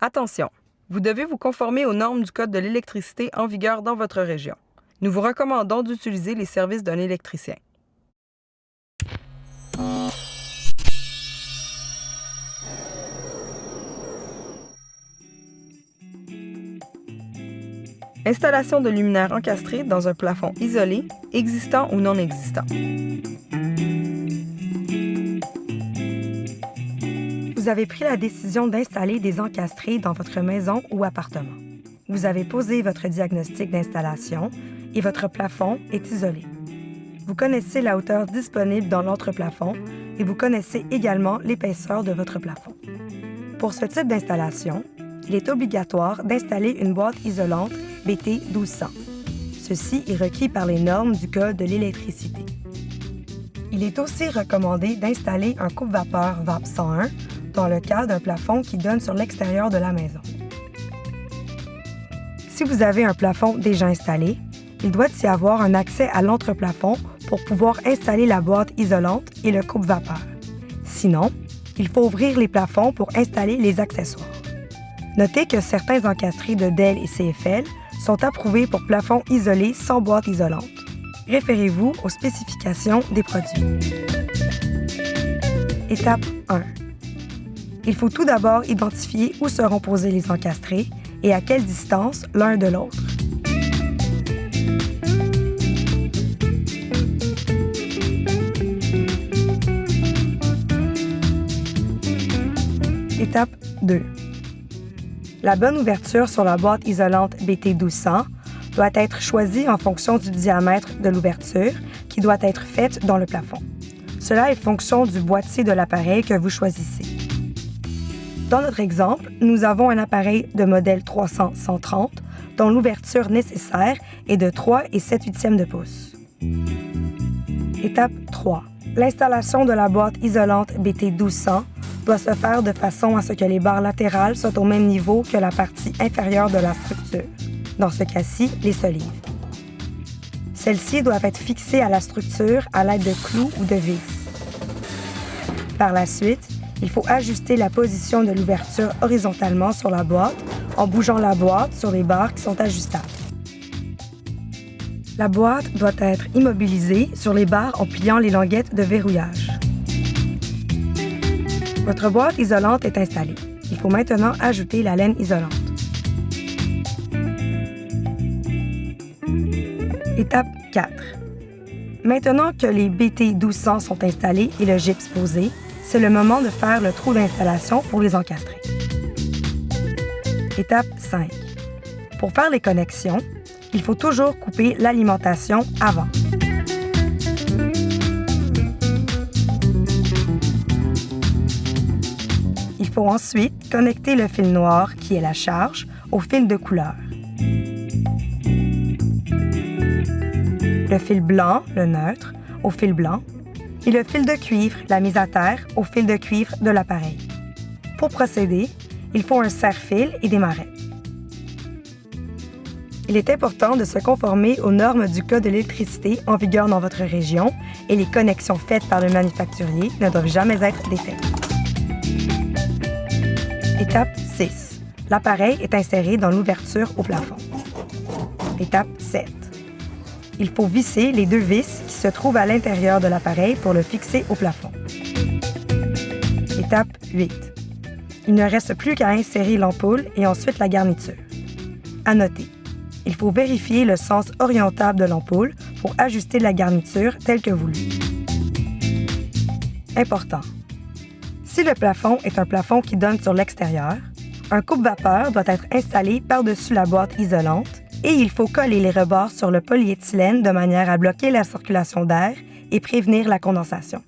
Attention! Vous devez vous conformer aux normes du Code de l'électricité en vigueur dans votre région. Nous vous recommandons d'utiliser les services d'un électricien. Installation de luminaires encastrés dans un plafond isolé, existant ou non existant. Vous avez pris la décision d'installer des encastrés dans votre maison ou appartement. Vous avez posé votre diagnostic d'installation et votre plafond est isolé. Vous connaissez la hauteur disponible dans l'entreplafond et vous connaissez également l'épaisseur de votre plafond. Pour ce type d'installation, il est obligatoire d'installer une boîte isolante BT 1200. Ceci est requis par les normes du Code de l'électricité. Il est aussi recommandé d'installer un coupe-vapeur VAP 101 dans le cas d'un plafond qui donne sur l'extérieur de la maison. Si vous avez un plafond déjà installé, il doit y avoir un accès à l'entreplafond pour pouvoir installer la boîte isolante et le coupe-vapeur. Sinon, il faut ouvrir les plafonds pour installer les accessoires. Notez que certains encastrés de DEL et CFL sont approuvés pour plafonds isolés sans boîte isolante. Référez-vous aux spécifications des produits. Étape 1. Il faut tout d'abord identifier où seront posés les encastrés et à quelle distance l'un de l'autre. Étape 2. La bonne ouverture sur la boîte isolante BT 1200 doit être choisie en fonction du diamètre de l'ouverture qui doit être faite dans le plafond. Cela est fonction du boîtier de l'appareil que vous choisissez. Dans notre exemple, nous avons un appareil de modèle 300-130 dont l'ouverture nécessaire est de 3 et 7/8 de pouce. Étape 3. L'installation de la boîte isolante BT 1200 doit se faire de façon à ce que les barres latérales soient au même niveau que la partie inférieure de la structure, dans ce cas-ci, les solives. Celles-ci doivent être fixées à la structure à l'aide de clous ou de vis. Par la suite, il faut ajuster la position de l'ouverture horizontalement sur la boîte en bougeant la boîte sur les barres qui sont ajustables. La boîte doit être immobilisée sur les barres en pliant les languettes de verrouillage. Votre boîte isolante est installée. Il faut maintenant ajouter la laine isolante. Étape 4. Maintenant que les BT 1200 sont installés et le gypse posé, c'est le moment de faire le trou d'installation pour les encastrer. Étape 5. Pour faire les connexions, il faut toujours couper l'alimentation avant. Il faut ensuite connecter le fil noir, qui est la charge, au fil de couleur. Le fil blanc, le neutre, au fil blanc, et le fil de cuivre, la mise à terre, au fil de cuivre de l'appareil. Pour procéder, il faut un serre-fil et des marrettes. Il est important de se conformer aux normes du Code de l'électricité en vigueur dans votre région et les connexions faites par le manufacturier ne doivent jamais être défaites. Étape 6. L'appareil est inséré dans l'ouverture au plafond. Étape 7. Il faut visser les 2 vis qui se trouvent à l'intérieur de l'appareil pour le fixer au plafond. Étape 8. Il ne reste plus qu'à insérer l'ampoule et ensuite la garniture. À noter, il faut vérifier le sens orientable de l'ampoule pour ajuster la garniture telle que voulu. Important. Si le plafond est un plafond qui donne sur l'extérieur, un coupe-vapeur doit être installé par-dessus la boîte isolante et il faut coller les rebords sur le polyéthylène de manière à bloquer la circulation d'air et prévenir la condensation.